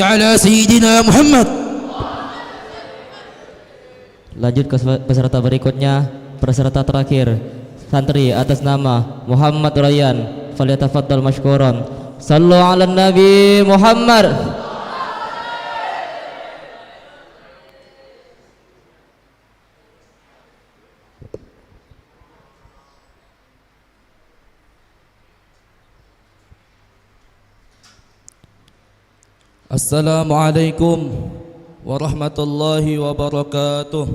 على سيدنا محمد. Lanjut ke peserta berikutnya, peserta terakhir, santri atas nama Muhammad Rayyan, falyatafaddal mashkuran. Sallu ala Nabi Muhammad. Assalamualaikum warahmatullahi wabarakatuh.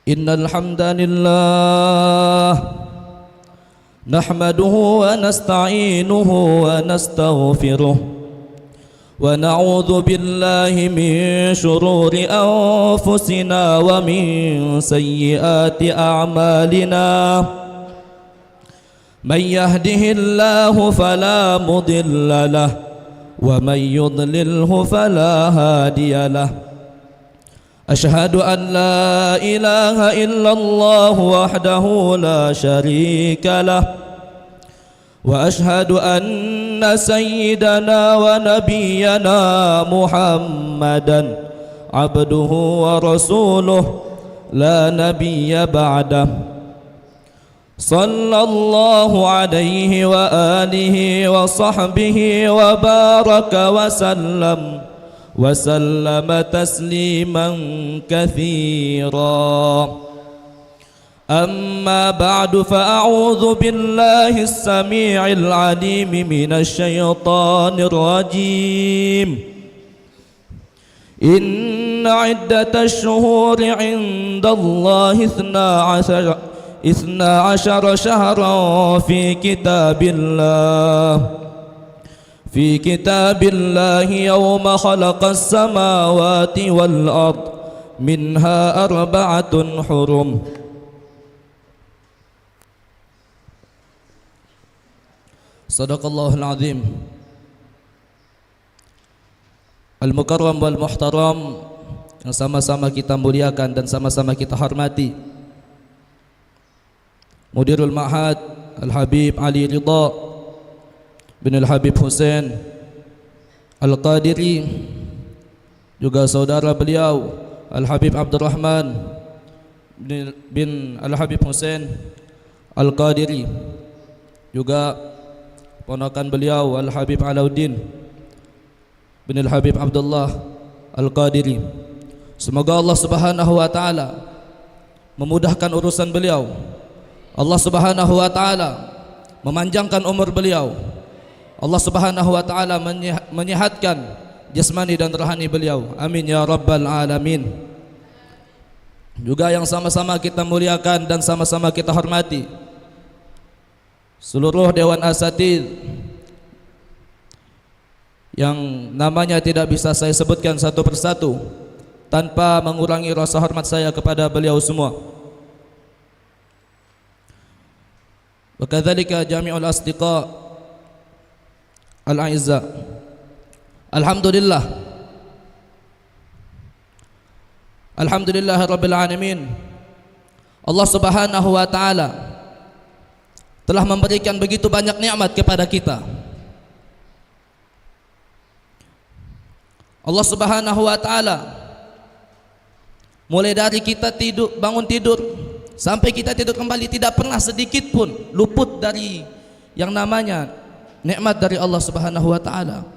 Innal hamdalillah nahmaduhu wa nasta'inuhu wa nastaghfiruh wa na'udzu billahi min shururi anfusina wa min sayyiati a'malina. من يهده الله فلا مضل له ومن يضلله فلا هادي له. أشهد أن لا إله إلا الله وحده لا شريك له وأشهد أن سيدنا ونبينا محمدا عبده ورسوله لا نبي بعده. صلى الله عليه وآله وصحبه وبارك وسلم تسليما كثيرا. أما بعد فأعوذ بالله السميع العليم من الشيطان الرجيم. إن عدة الشهور عند الله 12 شهرا في كتاب الله يوم خلق السماوات والأرض منها 4 حرم. صدق الله العظيم. Al-Mukarram wal Muhtaram, yang sama-sama kita muliakan dan sama-sama kita hormati, Mudirul Ma'had Al-Habib Ali Ridha bin Al-Habib Hussein Al-Qadiri, juga saudara beliau Al-Habib Abdurrahman bin Al-Habib Hussein Al-Qadiri, juga ponakan beliau Al-Habib Alauddin bin Al-Habib Abdullah Al-Qadiri. Semoga Allah Subhanahu wa taala memudahkan urusan beliau. Allah Subhanahu wa taala memanjangkan umur beliau. Allah Subhanahu wa taala menyehatkan jasmani dan rohani beliau. Amin ya rabbal alamin. Juga yang sama-sama kita muliakan dan sama-sama kita hormati, seluruh dewan asatidz yang namanya tidak bisa saya sebutkan satu persatu tanpa mengurangi rasa hormat saya kepada beliau semua. Wa kadzalika jami'ul asdiqa al-a'izza. Alhamdulillah rabbil alamin. Allah Subhanahu wa taala telah memberikan begitu banyak nikmat kepada kita. Allah Subhanahu wa taala mulai dari kita bangun tidur sampai kita tidur kembali tidak pernah sedikit pun luput dari yang namanya nikmat dari Allah Subhanahu wa taala.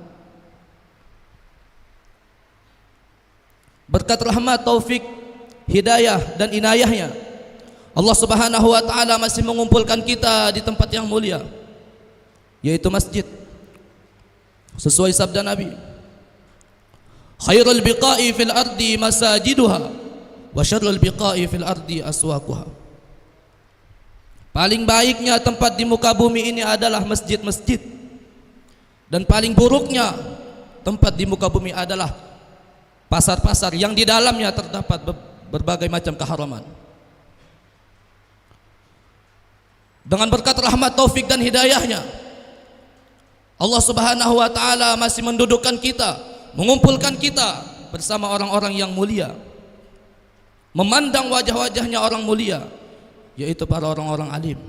Berkat rahmat, taufik, hidayah dan inayahnya, Allah Subhanahu wa taala masih mengumpulkan kita di tempat yang mulia, yaitu masjid. Sesuai sabda Nabi, khairul biqa'i fil ardi masajiduha wa syarrul biqa'i fil ardi aswaquha. Paling baiknya tempat di muka bumi ini adalah masjid-masjid, dan paling buruknya tempat di muka bumi adalah pasar-pasar yang di dalamnya terdapat berbagai macam keharaman. Dengan berkat rahmat, taufik dan hidayahnya, Allah Subhanahu wa taala masih mendudukkan kita, mengumpulkan kita bersama orang-orang yang mulia, memandang wajah-wajahnya orang mulia, yaitu para orang-orang alim.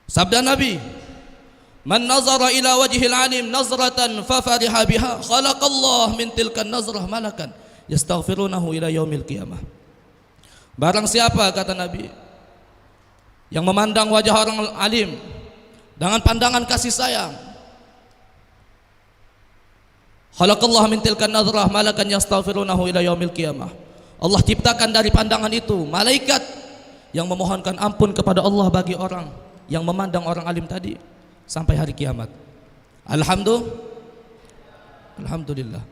Sabda Nabi, "Man nazara ila wajhil alim nazratan fa fariha biha, khalaqallah min tilkan nazrah malakan yastaghfirunahu ila yaumil qiyamah." Barang siapa, kata Nabi, yang memandang wajah orang alim dengan pandangan kasih sayang, khalaqallah min tilkan nazrah malakan yastaghfirunahu ila yaumil qiyamah. Allah ciptakan dari pandangan itu malaikat yang memohonkan ampun kepada Allah bagi orang yang memandang orang alim tadi sampai hari kiamat. Alhamdulillah.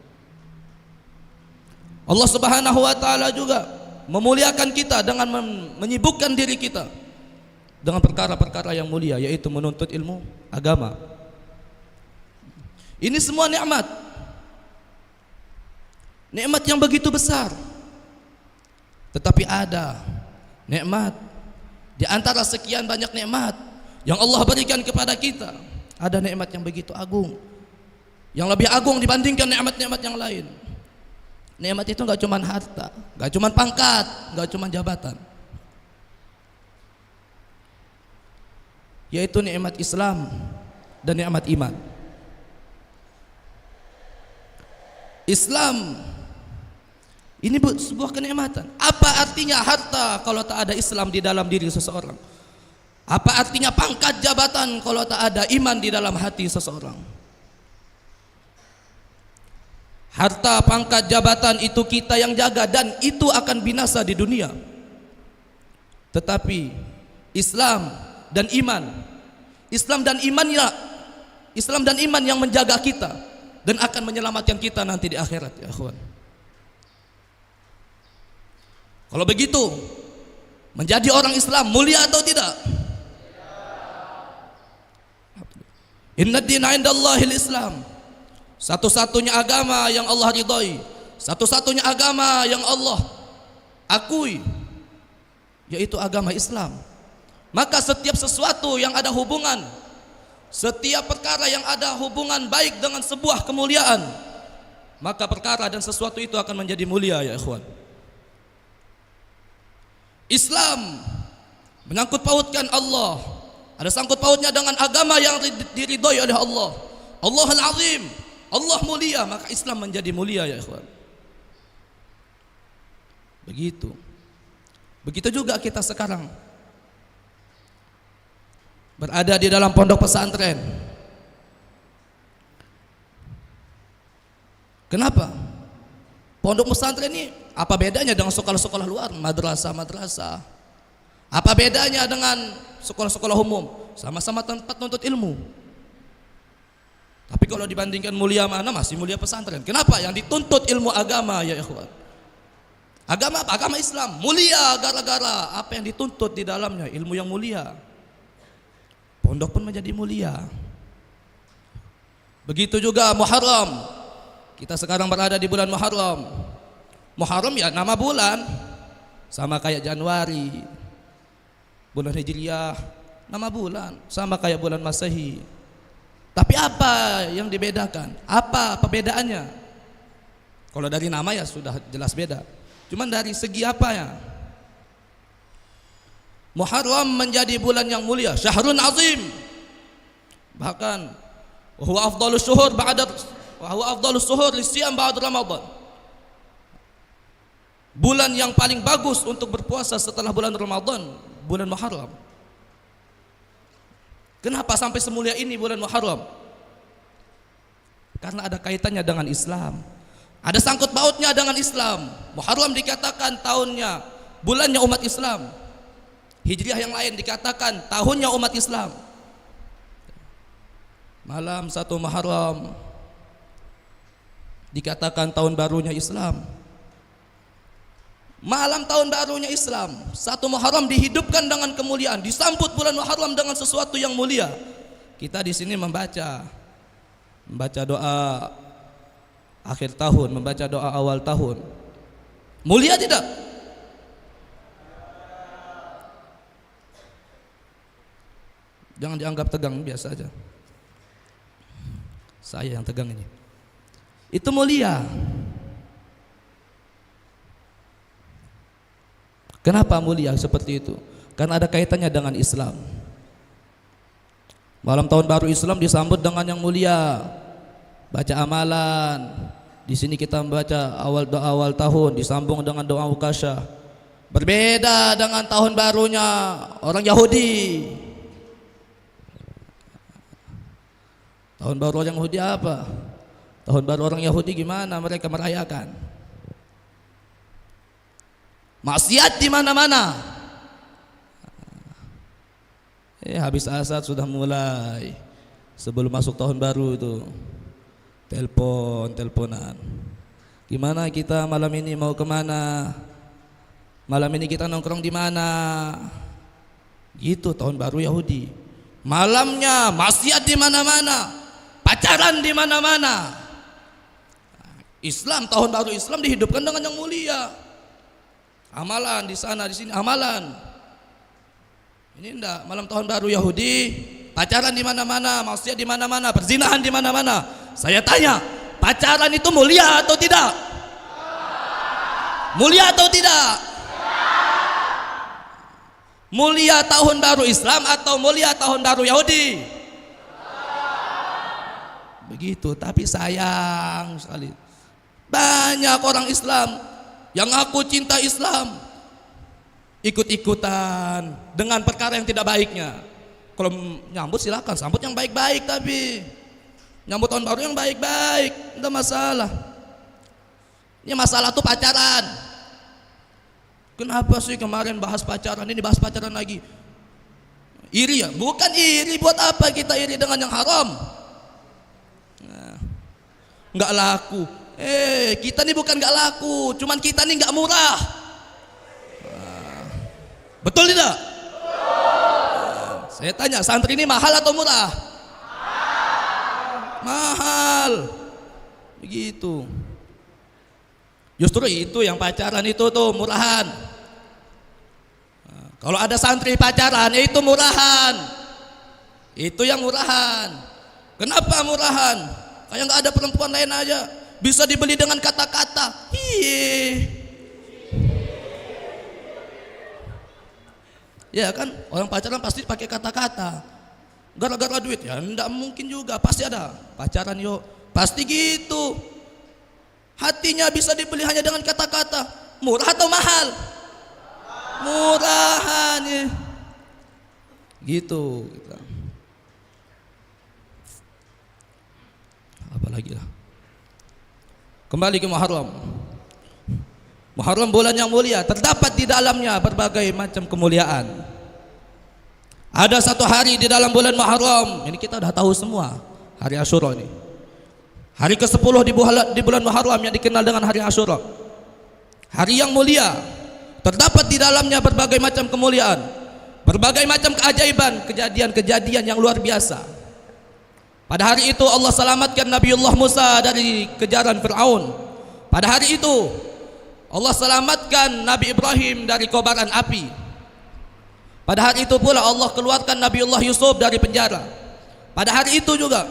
Allah Subhanahu wa taala juga memuliakan kita dengan menyibukkan diri kita dengan perkara-perkara yang mulia, yaitu menuntut ilmu agama. Ini semua nikmat yang begitu besar. Tetapi ada nikmat di antara sekian banyak nikmat yang Allah berikan kepada kita, ada nikmat yang begitu agung, yang lebih agung dibandingkan nikmat-nikmat yang lain. Nikmat itu enggak cuma harta, enggak cuma pangkat, enggak cuma jabatan, yaitu nikmat Islam dan nikmat iman. Islam ini sebuah kenikmatan. Apa artinya harta kalau tak ada Islam di dalam diri seseorang? Apa artinya pangkat jabatan kalau tak ada iman di dalam hati seseorang? Harta, pangkat, jabatan itu kita yang jaga dan itu akan binasa di dunia. Tetapi Islam dan iman yang menjaga kita dan akan menyelamatkan kita nanti di akhirat, ya akhwan. Kalau begitu, menjadi orang Islam mulia atau tidak? Inna dina indallahil Islam. Satu-satunya agama yang Allah ridhai, satu-satunya agama yang Allah akui, yaitu agama Islam. Maka setiap sesuatu yang ada hubungan, setiap perkara yang ada hubungan baik dengan sebuah kemuliaan, maka perkara dan sesuatu itu akan menjadi mulia, ya ikhwan. Islam menyangkut pautkan Allah, ada sangkut pautnya dengan agama yang diridhoi oleh Allah. Allah al-Azim, Allah mulia, maka Islam menjadi mulia, ya ikhwan. Begitu juga kita sekarang berada di dalam pondok pesantren. Kenapa? Pondok pesantren ini apa bedanya dengan sekolah-sekolah luar, madrasah-madrasah? Apa bedanya dengan sekolah-sekolah umum? Sama-sama tempat menuntut ilmu. Tapi kalau dibandingkan mulia mana, masih mulia pesantren. Kenapa? Yang dituntut ilmu agama, ya ikhwan. Agama apa? Agama Islam. Mulia gara-gara apa yang dituntut di dalamnya, ilmu yang mulia. Pondok pun menjadi mulia. Begitu juga Muharram. Kita sekarang berada di bulan Muharram. Muharram ya nama bulan, sama kayak Januari. Bulan Hijriah nama bulan, sama kayak bulan Masehi. Tapi apa yang dibedakan? Apa perbedaannya? Kalau dari nama ya sudah jelas beda. Cuman dari segi apa ya? Muharram menjadi bulan yang mulia, syahrun azim. Bahkan huwa afdhalus syuhur ba'da wa huwa afdhalus syuhur lisiyam ba'da Ramadan. Bulan yang paling bagus untuk berpuasa setelah bulan Ramadan, bulan Muharram. Kenapa sampai semulia ini bulan Muharram? Karena ada kaitannya dengan Islam. Ada sangkut pautnya dengan Islam. Muharram dikatakan tahunnya, bulannya umat Islam. Hijriah yang lain dikatakan tahunnya umat Islam. Malam 1 Muharram dikatakan tahun barunya Islam. Malam tahun barunya Islam, 1 Muharram dihidupkan dengan kemuliaan, disambut bulan Muharram dengan sesuatu yang mulia. Kita di sini membaca doa akhir tahun, membaca doa awal tahun. Mulia tidak? Jangan dianggap tegang, biasa aja. Saya yang tegang ini. Itu mulia. Kenapa mulia seperti itu? Karena ada kaitannya dengan Islam. Malam tahun baru Islam disambut dengan yang mulia. Baca amalan. Di sini kita membaca awal tahun disambung dengan doa ukasyah. Berbeda dengan tahun barunya orang Yahudi. Tahun baru orang Yahudi apa? Tahun baru orang Yahudi gimana mereka merayakan? Maksiat di mana-mana. Habis asar sudah mulai. Sebelum masuk tahun baru itu teleponan. Gimana kita malam ini mau kemana? Malam ini kita nongkrong di mana? Gitu tahun baru Yahudi. Malamnya maksiat di mana-mana, pacaran di mana-mana. Islam tahun baru Islam dihidupkan dengan yang mulia. Amalan di sana di sini amalan. Ini enggak malam tahun baru Yahudi, pacaran di mana-mana, maksiat di mana-mana, perzinahan di mana-mana. Saya tanya, pacaran itu mulia atau tidak? Mulia atau tidak? Mulia tahun baru Islam atau mulia tahun baru Yahudi? Begitu, tapi sayang sekali. Banyak orang Islam yang aku cinta Islam ikut-ikutan dengan perkara yang tidak baiknya. Kalau nyambut silakan, sambut yang baik-baik, tapi nyambut tahun baru yang baik-baik, tidak masalah. Ini masalah tuh pacaran. Kenapa sih kemarin bahas pacaran, ini bahas pacaran lagi? Iri ya? Bukan iri, buat apa kita iri dengan yang haram? Nah, nggak laku. Kita nih bukan nggak laku, cuman kita nih nggak murah. Betul tidak? Saya tanya, santri ini mahal atau murah? Mahal. Begitu. Justru itu yang pacaran itu tuh murahan. Kalau ada santri pacaran, ya itu murahan. Itu yang murahan. Kenapa murahan? Kayak nggak ada perempuan lain aja. Bisa dibeli dengan kata-kata. Ya kan, orang pacaran pasti pakai kata-kata. Gara-gara duit ya, enggak mungkin juga, pasti ada. Pacaran yuk, pasti gitu. Hatinya bisa dibeli hanya dengan kata-kata. Murah atau mahal? Murahan ya. Gitu. Apa lagi lah? Kembali ke Muharram. Muharram bulan yang mulia, terdapat di dalamnya berbagai macam kemuliaan. Ada satu hari di dalam bulan Muharram, ini kita udah tahu semua, hari Asyura ini. Hari ke-10 di bulan Muharram yang dikenal dengan hari Asyura. Hari yang mulia, terdapat di dalamnya berbagai macam kemuliaan, berbagai macam keajaiban, kejadian-kejadian yang luar biasa. Pada hari itu Allah selamatkan Nabiullah Musa dari kejaran Fir'aun. Pada hari itu Allah selamatkan Nabi Ibrahim dari kobaran api. Pada hari itu pula Allah keluarkan Nabiullah Yusuf dari penjara. Pada hari itu juga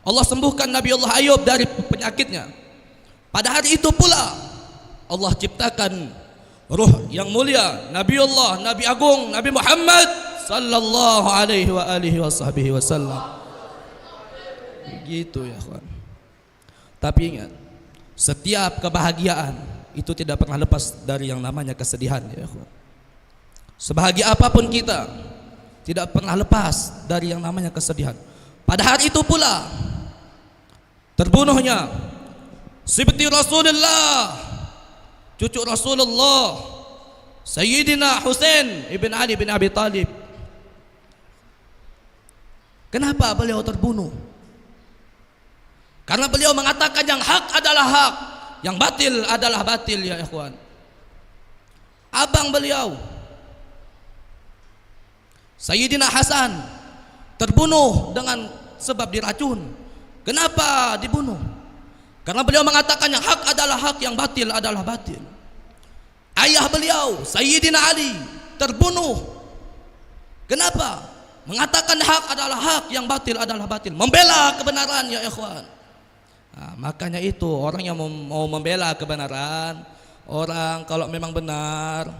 Allah sembuhkan Nabiullah Ayub dari penyakitnya. Pada hari itu pula Allah ciptakan ruh yang mulia, Nabiullah, Nabi Agung, Nabi Muhammad sallallahu alaihi wa alihi wasallam. Begitu ya kawan. Tapi ingat, setiap kebahagiaan itu tidak pernah lepas dari yang namanya kesedihan ya kawan. Sebahagia apapun kita tidak pernah lepas dari yang namanya kesedihan. Pada hari itu pula terbunuhnya sibti Rasulullah, cucu Rasulullah, Sayyidina Husain ibn Ali bin Abi Talib. Kenapa beliau terbunuh? Karena beliau mengatakan yang hak adalah hak, yang batil adalah batil ya ikhwan. Abang beliau Sayyidina Hasan terbunuh dengan sebab diracun. Kenapa dibunuh? Karena beliau mengatakan yang hak adalah hak, yang batil adalah batil. Ayah beliau Sayyidina Ali terbunuh. Kenapa? Mengatakan hak adalah hak, yang batil adalah batil. Membela kebenaran ya ikhwan. Nah, makanya itu orang yang mau membela kebenaran, orang kalau memang benar,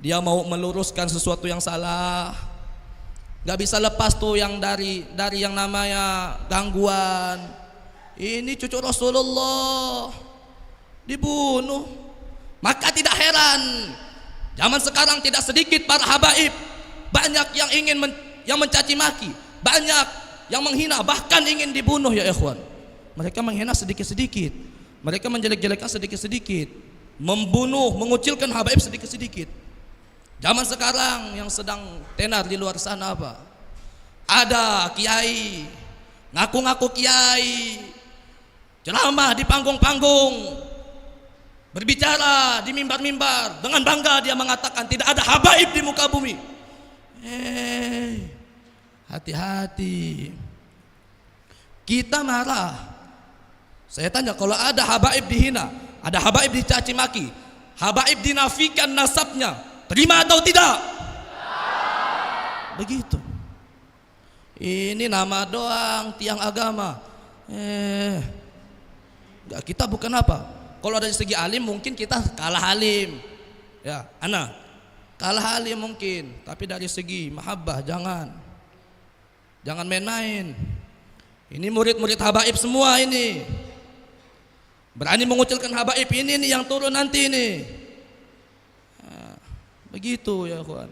dia mau meluruskan sesuatu yang salah, Nggak bisa lepas tuh yang dari yang namanya gangguan. Ini cucu Rasulullah dibunuh. Maka tidak heran zaman sekarang tidak sedikit para habaib banyak yang ingin yang mencaci maki, banyak yang menghina, bahkan ingin dibunuh ya ikhwan. Mereka menghina sedikit-sedikit, mereka menjelek-jelekkan sedikit-sedikit, membunuh, mengucilkan habaib sedikit-sedikit. Zaman sekarang yang sedang tenar di luar sana apa? Ada kiai ngaku-ngaku kiai, ceramah di panggung-panggung, berbicara di mimbar-mimbar, dengan bangga dia mengatakan tidak ada habaib di muka bumi. Hati-hati. Kita marah. Saya tanya, kalau ada habaib dihina, ada habaib dicaci maki, habaib dinafikan nasabnya, terima atau tidak? Begitu. Ini nama doang tiang agama. Enggak, kita bukan apa? Kalau dari segi alim mungkin kita kalah alim. Ya, ana kalah alim mungkin, tapi dari segi mahabbah jangan main-main. Ini murid-murid habaib semua ini. Berani mengucilkan habaib ini nih yang turun nanti nih. Nah, begitu ya kawan.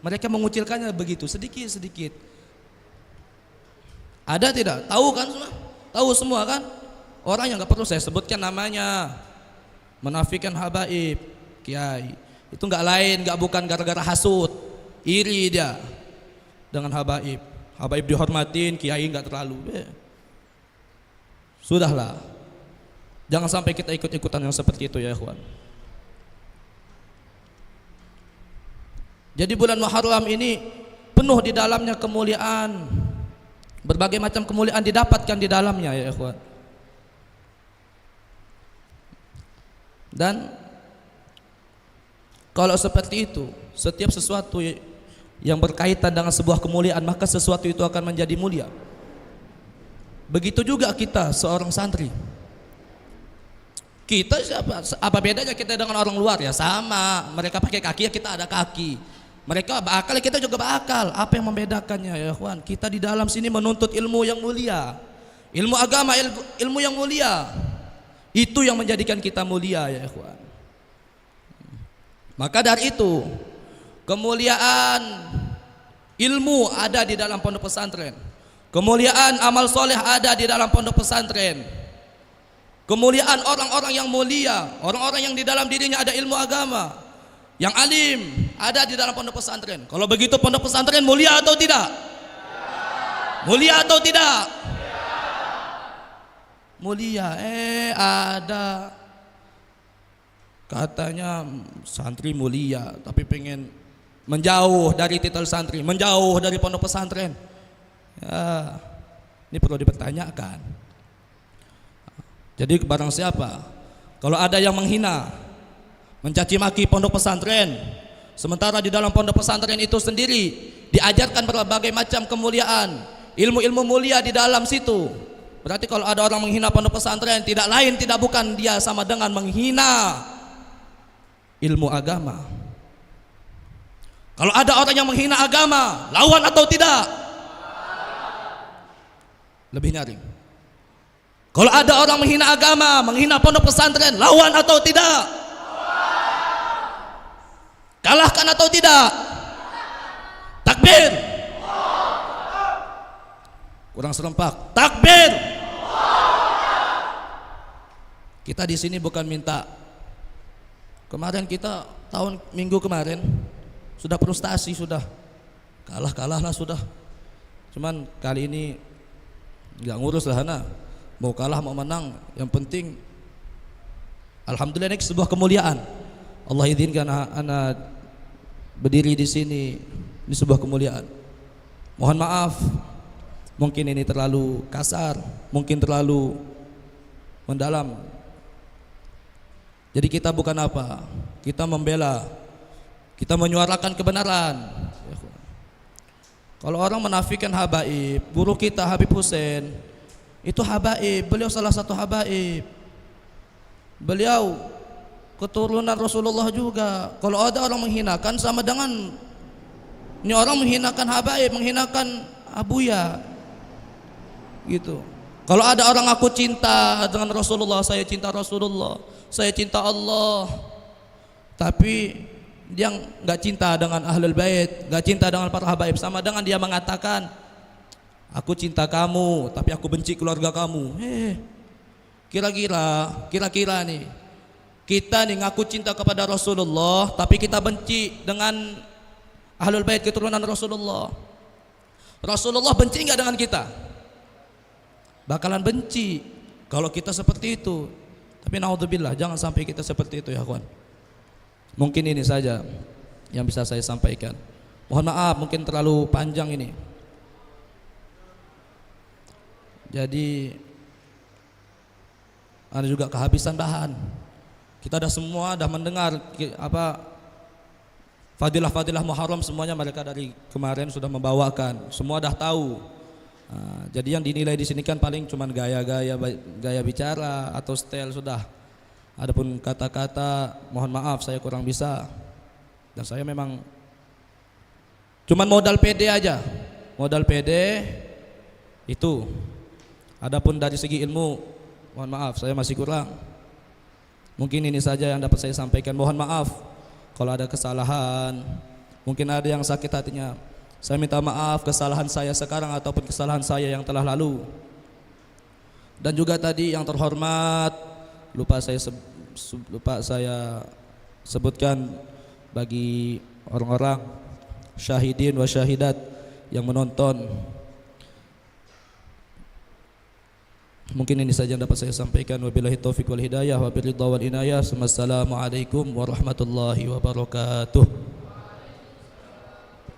Mereka mengucilkannya begitu sedikit-sedikit. Ada tidak? Tahu kan semua? Tahu semua kan? Orang yang nggak perlu saya sebutkan namanya, menafikan habaib, kiai. Itu nggak lain, nggak bukan gara-gara hasut, iri dia dengan habaib. Habaib dihormatin, kiai nggak terlalu. Sudahlah, jangan sampai kita ikut-ikutan yang seperti itu ya ikhwan. Jadi bulan Muharram ini penuh di dalamnya kemuliaan, berbagai macam kemuliaan didapatkan di dalamnya ya ikhwan. Dan kalau seperti itu, setiap sesuatu yang berkaitan dengan sebuah kemuliaan, maka sesuatu itu akan menjadi mulia. Begitu juga kita seorang santri. Kita siapa? Apa bedanya kita dengan orang luar? Ya sama, mereka pakai kaki, ya kita ada kaki. Mereka berakal, kita juga berakal. Apa yang membedakannya ya ikhwan? Kita di dalam sini menuntut ilmu yang mulia, ilmu agama, ilmu yang mulia. Itu yang menjadikan kita mulia ya ikhwan. Maka dari itu kemuliaan ilmu ada di dalam pondok pesantren, kemuliaan amal soleh ada di dalam pondok pesantren, kemuliaan orang-orang yang mulia, orang-orang yang di dalam dirinya ada ilmu agama, yang alim ada di dalam pondok pesantren. Kalau begitu pondok pesantren mulia atau tidak? Mulia atau tidak? Mulia. Ada katanya santri mulia tapi pengen menjauh dari titel santri, menjauh dari pondok pesantren. Ya, ini perlu dipertanyakan. Jadi barang siapa kalau ada yang menghina, mencaci maki pondok pesantren, sementara di dalam pondok pesantren itu sendiri diajarkan berbagai macam kemuliaan, ilmu-ilmu mulia di dalam situ. Berarti kalau ada orang menghina pondok pesantren, tidak lain tidak bukan dia sama dengan menghina ilmu agama. Kalau ada orang yang menghina agama, lawan atau tidak? Lebih nyaring. Kalau ada orang menghina agama, menghina pondok pesantren, lawan atau tidak? Kalahkan atau tidak? Takbir. Kurang serempak. Takbir. Kita di sini bukan minta. Kemarin kita minggu kemarin sudah frustasi, sudah kalah lah sudah. Cuman kali ini nggak ngurus lah Hana. Mau kalah mau menang, yang penting alhamdulillah ini sebuah kemuliaan. Allah izinkan ana berdiri di sini, ini sebuah kemuliaan. Mohon maaf, mungkin ini terlalu kasar, mungkin terlalu mendalam. Jadi kita bukan apa? Kita membela, kita menyuarakan kebenaran. Kalau orang menafikan habaib, guru kita Habib Hussein itu habaib, beliau salah satu habaib. Beliau keturunan Rasulullah juga. Kalau ada orang menghinakan sama dengan Ini orang menghinakan habaib, menghinakan abuya gitu. Kalau ada orang aku cinta dengan Rasulullah, saya cinta Rasulullah, saya cinta Allah, tapi dia nggak cinta dengan ahlul bait, nggak cinta dengan para habaib, sama dengan dia mengatakan aku cinta kamu tapi aku benci keluarga kamu. Kira-kira nih, kita nih ngaku cinta kepada Rasulullah tapi kita benci dengan ahlul bait keturunan Rasulullah. Rasulullah benci nggak dengan kita? Bakalan benci kalau kita seperti itu. Tapi naudzubillah, jangan sampai kita seperti itu ya kawan. Mungkin ini saja yang bisa saya sampaikan. Mohon maaf mungkin terlalu panjang ini. Jadi ada juga kehabisan bahan. Kita semua mendengar fadilah-fadilah Muharram, semuanya mereka dari kemarin sudah membawakan, semua dah tahu. Jadi yang dinilai di sini kan paling cuman gaya bicara atau style sudah. Adapun kata-kata, mohon maaf saya kurang bisa. Dan saya memang cuman modal pede aja. Modal pede itu. Adapun dari segi ilmu, mohon maaf saya masih kurang. Mungkin ini saja yang dapat saya sampaikan. Mohon maaf kalau ada kesalahan, mungkin ada yang sakit hatinya. Saya minta maaf kesalahan saya sekarang ataupun kesalahan saya yang telah lalu. Dan juga tadi yang terhormat, lupa saya sebutkan bagi orang-orang syahidin wa syahidat yang menonton. Mungkin ini saja yang dapat saya sampaikan. Wabillahi taufiq wal hidayah, wabiridha wal inayah. Assalamualaikum warahmatullahi wabarakatuh.